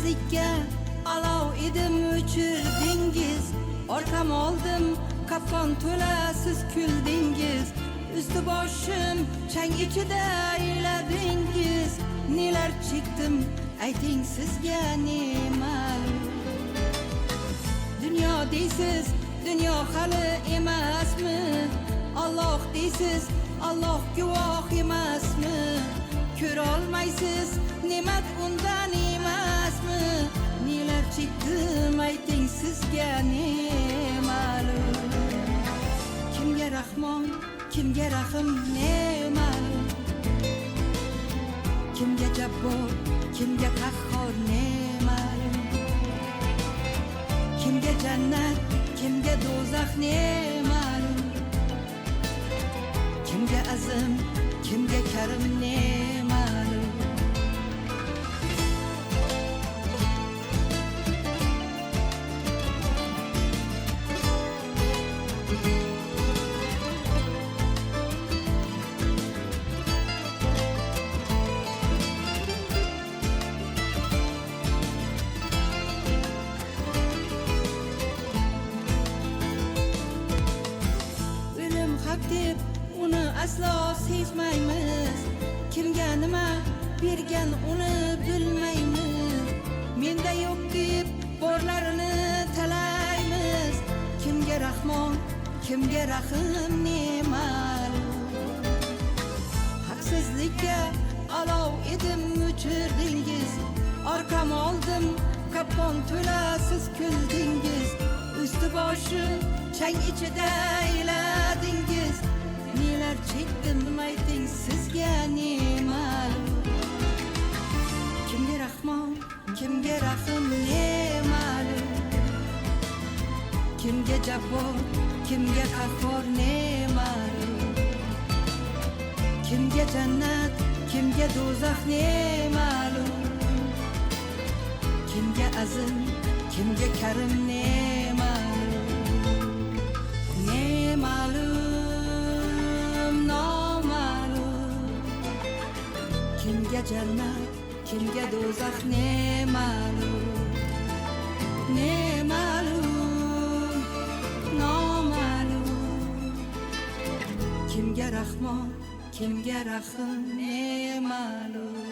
Haksizlikka olov edim o'chirdingiz, orqam oldim qopqon to'la siz kuldingiz, üstü boshim chang ichida ayladingiz. Nelar chekdim ayting sizga ne ma'lum. Dunyo deysiz, dunyo hali emasmi? Alloh deysiz, Alloh guvoh emasmi? Ko'ra olmaysiz, ne'mat undan emasmi? Nelar chekdim ayting sizga ne ma'lum. Kimga rahmon, kimga rahm ne ma'lum. Kimga jabbor, kimga qahhor ne ma'lum. Kimga jannat, kimga do'zax ne ma'lum. Kimga azim, kimga karim ne ma'lum. Deb uni aslo sezmaymiz. Kimga nima bergan uni bilmaymiz. Menda yo'q deb borlarini talaymiz. Kimga rahmon, kimga rahm ne ma'lum. Haksizlikka olov edim o'chirdingiz, orqam oldim qopqon to'la siz kuldingiz, üstü boshim chang ichida ayladingiz. Nelar chekdim ayting sizga ne ma'lum. Kimga rahmon, kimga rahm ne ma'lum. Kimga jabbor, kimga qahhor ne ma'lum. Kimga jannat, kimga do'zax ne ma'lum. Kimga azim, kimga karim ne ma'lum. Ne ma'lum, noma'lum. Kimga jannat, kimga do'zax ne ma'lum. Ne ma'lum, noma'lum. Kimga rahmon, kimga rahm ne ma'lum.